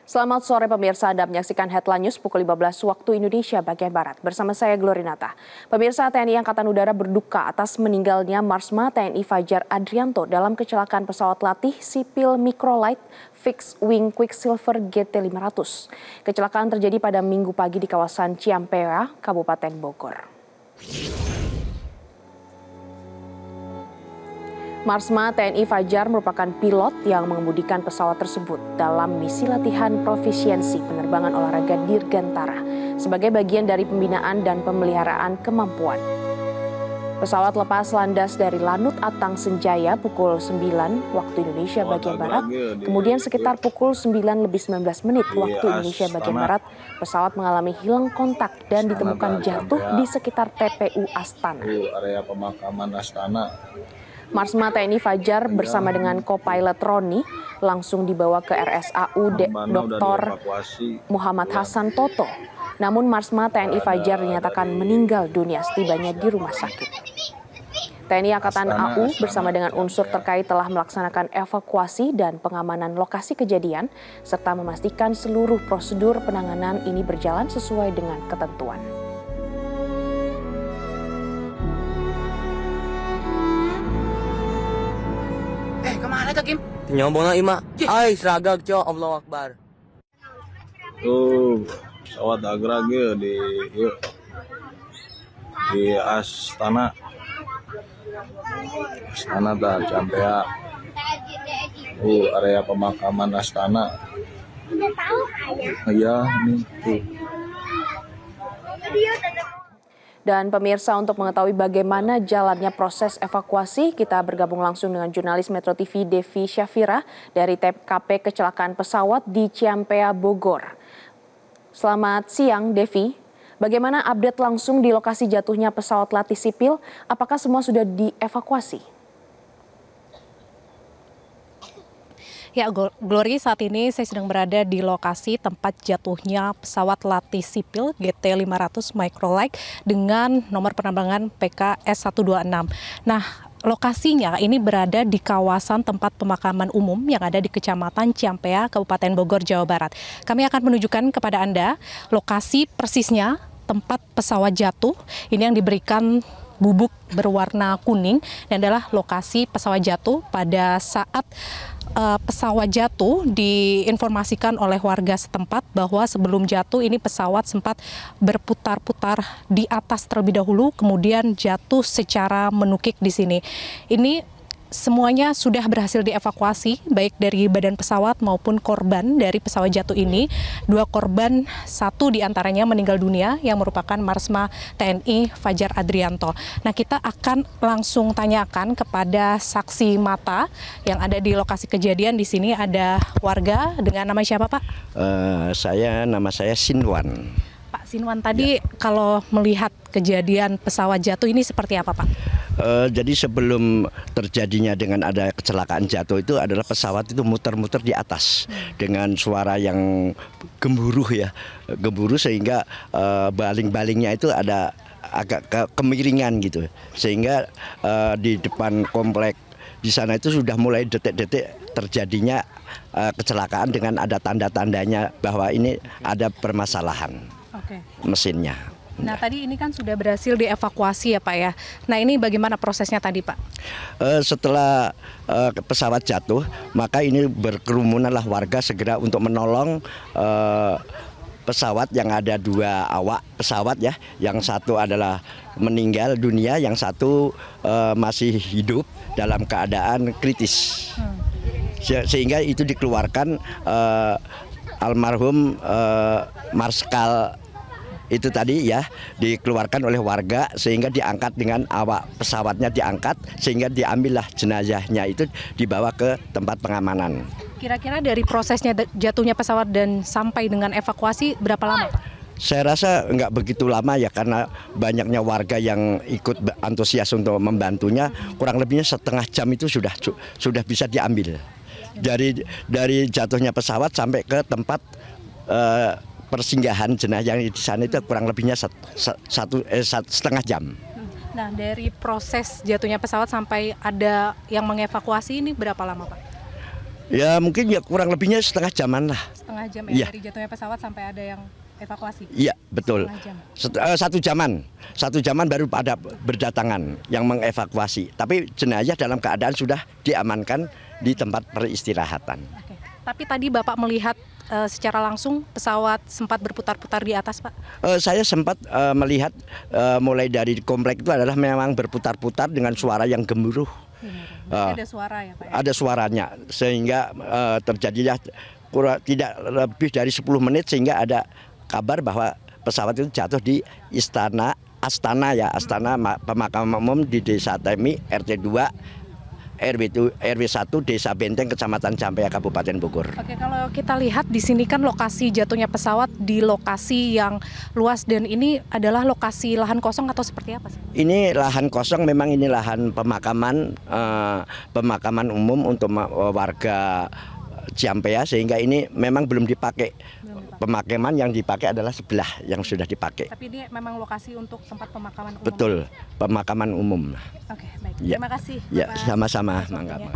Selamat sore pemirsa, Anda menyaksikan Headline News pukul 15 waktu Indonesia bagian Barat. Bersama saya Glorinata. Pemirsa, TNI Angkatan Udara berduka atas meninggalnya Marsma TNI Fajar Adrianto dalam kecelakaan pesawat latih sipil Microlight Fixed Wing Quicksilver GT500. Kecelakaan terjadi pada Minggu pagi di kawasan Ciampea, Kabupaten Bogor. Marsma TNI Fajar merupakan pilot yang mengemudikan pesawat tersebut dalam misi latihan profisiensi penerbangan olahraga Dirgantara sebagai bagian dari pembinaan dan pemeliharaan kemampuan. Pesawat lepas landas dari Lanut Atang Senjaya pukul 9 waktu Indonesia bagian Barat, kemudian sekitar pukul 9:19 waktu Indonesia bagian Barat, pesawat mengalami hilang kontak dan ditemukan jatuh di sekitar TPU Astana. Area pemakaman Astana. Marsma TNI Fajar bersama dengan co-pilot Roni langsung dibawa ke RSAU Dr. Muhammad Hasan Toto. Namun Marsma TNI Fajar dinyatakan meninggal dunia setibanya di rumah sakit. TNI Angkatan AU bersama dengan unsur terkait telah melaksanakan evakuasi dan pengamanan lokasi kejadian serta memastikan seluruh prosedur penanganan ini berjalan sesuai dengan ketentuan. Kemana tuh, Kim? Nyombong na ima. Ay, seragag, Cok. Allahu Akbar. Tuh, pesawat agrag ya di Astana. Astana dah, Ciampea. Area pemakaman Astana. Udah tahu ayah? Iya, ini tuh. Dan pemirsa, untuk mengetahui bagaimana jalannya proses evakuasi, kita bergabung langsung dengan jurnalis Metro TV Devi Syafira dari TKP kecelakaan pesawat di Ciampea, Bogor. Selamat siang, Devi. Bagaimana update langsung di lokasi jatuhnya pesawat latih sipil? Apakah semua sudah dievakuasi? Ya, Glory, saat ini saya sedang berada di lokasi tempat jatuhnya pesawat latih sipil GT500 Microlight dengan nomor penerbangan PKS126. Nah, lokasinya ini berada di kawasan tempat pemakaman umum yang ada di Kecamatan Ciampea, Kabupaten Bogor, Jawa Barat. Kami akan menunjukkan kepada Anda lokasi persisnya tempat pesawat jatuh. Ini yang diberikan bubuk berwarna kuning dan adalah lokasi pesawat jatuh pada saat pesawat jatuh diinformasikan oleh warga setempat bahwa sebelum jatuh ini pesawat sempat berputar-putar di atas terlebih dahulu, kemudian jatuh secara menukik di sini. Ini semuanya sudah berhasil dievakuasi, baik dari badan pesawat maupun korban dari pesawat jatuh ini. 2 korban, 1 diantaranya meninggal dunia yang merupakan Marsma TNI Fajar Adrianto. Nah, kita akan langsung tanyakan kepada saksi mata yang ada di lokasi kejadian. Di sini ada warga dengan nama siapa, Pak? Nama saya Sinwan. Pak Sinwan, tadi kalau melihat kejadian pesawat jatuh ini seperti apa, Pak? Jadi sebelum terjadinya dengan ada kecelakaan jatuh itu adalah pesawat itu muter-muter di atas dengan suara yang gemuruh sehingga baling-balingnya itu ada agak kemiringan gitu, sehingga di depan komplek di sana itu sudah mulai detik-detik terjadinya kecelakaan dengan ada tanda-tandanya bahwa ini ada permasalahan mesinnya. Nah, tadi ini kan sudah berhasil dievakuasi ya, Pak ya. Nah, ini bagaimana prosesnya tadi, Pak? Setelah pesawat jatuh, maka ini berkerumunanlah warga segera untuk menolong pesawat yang ada 2 awak pesawat ya. Yang satu adalah meninggal dunia, yang satu masih hidup dalam keadaan kritis. Sehingga itu dikeluarkan almarhum Marskal itu tadi ya, dikeluarkan oleh warga sehingga diangkat dengan awak pesawatnya diangkat sehingga diambillah jenazahnya itu dibawa ke tempat pengamanan. Kira-kira dari prosesnya jatuhnya pesawat dan sampai dengan evakuasi berapa lama, Pak? Saya rasa nggak begitu lama ya, karena banyaknya warga yang ikut antusias untuk membantunya. Kurang lebihnya setengah jam itu sudah bisa diambil dari jatuhnya pesawat sampai ke tempat persinggahan jenazah yang di sana itu kurang lebihnya setengah jam. Nah, dari proses jatuhnya pesawat sampai ada yang mengevakuasi ini berapa lama, Pak? Ya mungkin ya kurang lebihnya setengah jaman lah. Setengah jam Iya. ya dari jatuhnya pesawat sampai ada yang evakuasi. Iya betul. Setengah jam. Satu jaman baru pada berdatangan yang mengevakuasi. Tapi jenazah dalam keadaan sudah diamankan di tempat peristirahatan. Oke. Tapi tadi Bapak melihat secara langsung pesawat sempat berputar-putar di atas, Pak? Saya sempat melihat mulai dari komplek itu adalah memang berputar-putar dengan suara yang gemuruh. Ada suara ya, Pak? Ya? Ada suaranya sehingga terjadilah tidak lebih dari 10 menit sehingga ada kabar bahwa pesawat itu jatuh di Astana Pemakaman Umum di Desa Temi RT 2 RW 1 Desa Benteng Kecamatan Campea Kabupaten Bogor. Oke, kalau kita lihat di sini kan lokasi jatuhnya pesawat di lokasi yang luas dan ini adalah lokasi lahan kosong atau seperti apa sih? Ini lahan kosong, memang ini lahan pemakaman umum untuk warga Ciampea sehingga ini memang belum dipakai. Pemakaman yang dipakai adalah sebelah yang sudah dipakai. Tapi ini memang lokasi untuk tempat pemakaman umum. Betul, pemakaman umum. Oke, baik. Ya. Terima kasih. Ya, Bapak. sama-sama. Waktunya. Mangga.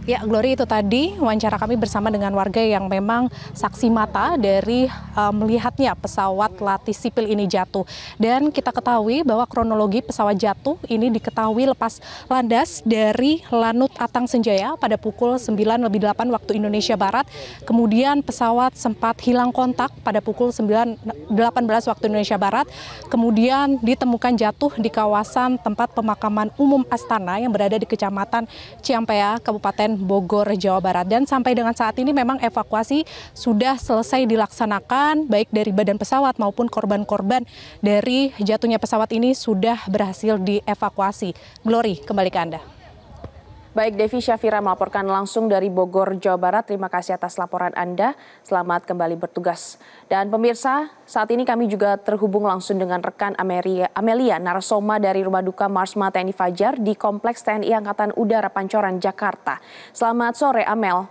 Ya, Glory, itu tadi wawancara kami bersama dengan warga yang memang saksi mata dari melihatnya pesawat latih sipil ini jatuh. Dan kita ketahui bahwa kronologi pesawat jatuh ini diketahui lepas landas dari Lanut Atang Senjaya pada pukul 9:08 waktu Indonesia Barat. Kemudian pesawat sempat hilang kontak pada pukul 9:18 waktu Indonesia Barat. Kemudian ditemukan jatuh di kawasan tempat pemakaman umum Astana yang berada di Kecamatan Ciampea, Kabupaten Bogor, Jawa Barat. Dan sampai dengan saat ini memang evakuasi sudah selesai dilaksanakan, baik dari badan pesawat maupun korban-korban dari jatuhnya pesawat ini sudah berhasil dievakuasi. Glory, kembali ke Anda. Baik, Devi Syafira melaporkan langsung dari Bogor, Jawa Barat. Terima kasih atas laporan Anda. Selamat kembali bertugas. Dan pemirsa, saat ini kami juga terhubung langsung dengan rekan Amelia Narasoma dari Rumah Duka Marsma TNI Fajar di Kompleks TNI Angkatan Udara Pancoran, Jakarta. Selamat sore, Amel.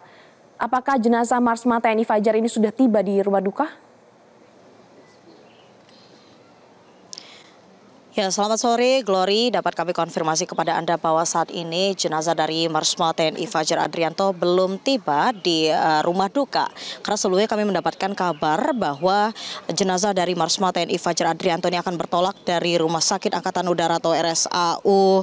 Apakah jenazah Marsma TNI Fajar ini sudah tiba di Rumah Duka? Ya, selamat sore, Glory. Dapat kami konfirmasi kepada Anda bahwa saat ini jenazah dari Marsma TNI Fajar Adrianto belum tiba di rumah duka. Karena sebelumnya kami mendapatkan kabar bahwa jenazah dari Marsma TNI Fajar Adrianto ini akan bertolak dari Rumah Sakit Angkatan Udara atau RSAU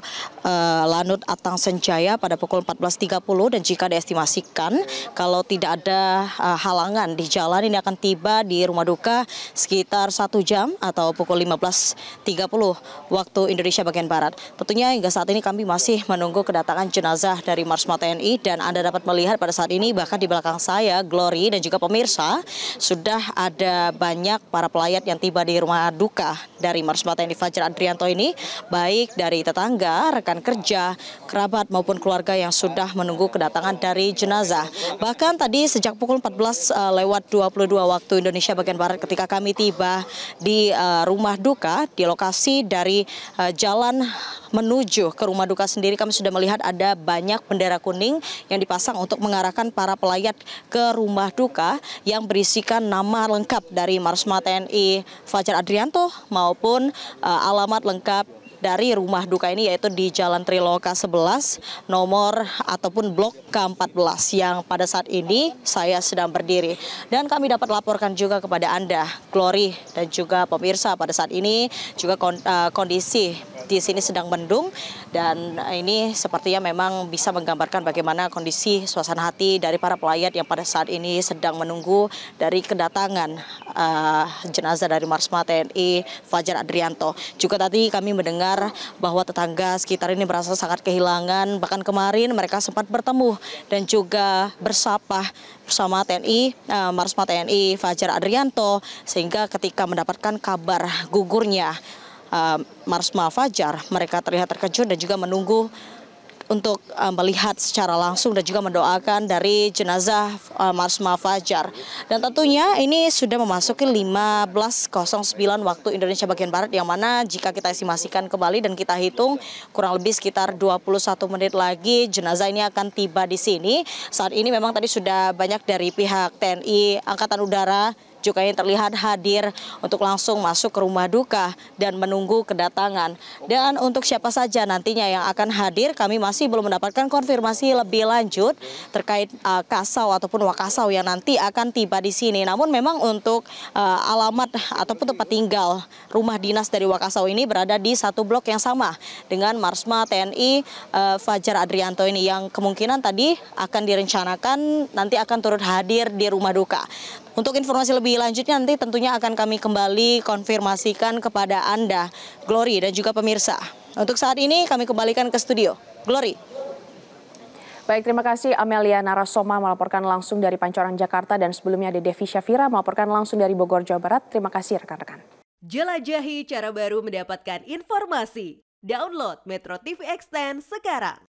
Lanut Atang Senjaya pada pukul 14.30 dan jika diestimasikan kalau tidak ada halangan di jalan ini akan tiba di rumah duka sekitar 1 jam atau pukul 15.30 waktu Indonesia bagian Barat. Tentunya hingga saat ini kami masih menunggu kedatangan jenazah dari Marsma TNI dan Anda dapat melihat pada saat ini bahkan di belakang saya, Glory dan juga pemirsa, sudah ada banyak para pelayat yang tiba di rumah duka dari Marsma TNI Fajar Adrianto ini, baik dari tetangga, rekan kerja, kerabat maupun keluarga yang sudah menunggu kedatangan dari jenazah. Bahkan tadi sejak pukul 14:22 waktu Indonesia bagian Barat ketika kami tiba di rumah duka di lokasi dari jalan menuju ke rumah duka sendiri, kami sudah melihat ada banyak bendera kuning yang dipasang untuk mengarahkan para pelayat ke rumah duka yang berisikan nama lengkap dari Marsma TNI Fajar Adrianto maupun alamat lengkap dari rumah duka ini, yaitu di Jalan Triloka 11 nomor ataupun blok K14 yang pada saat ini saya sedang berdiri. Dan kami dapat laporkan juga kepada Anda, Glory dan juga pemirsa, pada saat ini juga kondisi di sini sedang mendung dan ini sepertinya memang bisa menggambarkan bagaimana kondisi suasana hati dari para pelayat yang pada saat ini sedang menunggu dari kedatangan jenazah dari Marsma TNI Fajar Adrianto. Juga tadi kami mendengar bahwa tetangga sekitar ini merasa sangat kehilangan, bahkan kemarin mereka sempat bertemu dan juga bersapa bersama Marsma TNI Fajar Adrianto, sehingga ketika mendapatkan kabar gugurnya Marsma Fajar, mereka terlihat terkejut dan juga menunggu untuk melihat secara langsung dan juga mendoakan dari jenazah Marsma Fajar. Dan tentunya ini sudah memasuki 15:09 waktu Indonesia bagian Barat, yang mana jika kita estimasikan kembali dan kita hitung kurang lebih sekitar 21 menit lagi jenazah ini akan tiba di sini. Saat ini memang tadi sudah banyak dari pihak TNI Angkatan Udara juga yang terlihat hadir untuk langsung masuk ke rumah duka dan menunggu kedatangan. Dan untuk siapa saja nantinya yang akan hadir, kami masih belum mendapatkan konfirmasi lebih lanjut terkait kasau ataupun wakasau yang nanti akan tiba di sini. Namun memang untuk alamat ataupun tempat tinggal rumah dinas dari wakasau ini berada di satu blok yang sama dengan Marsma TNI Fajar Adrianto ini, yang kemungkinan tadi akan direncanakan nanti akan turut hadir di rumah duka. Untuk informasi lebih lanjutnya nanti tentunya akan kami kembali konfirmasikan kepada Anda, Glory, dan juga pemirsa. Untuk saat ini kami kembalikan ke studio. Glory. Baik, terima kasih Amelia Narasoma melaporkan langsung dari Pancoran, Jakarta, dan sebelumnya ada Devi Syafira melaporkan langsung dari Bogor, Jawa Barat. Terima kasih rekan-rekan. Jelajahi cara baru mendapatkan informasi. Download Metro TV Extend sekarang.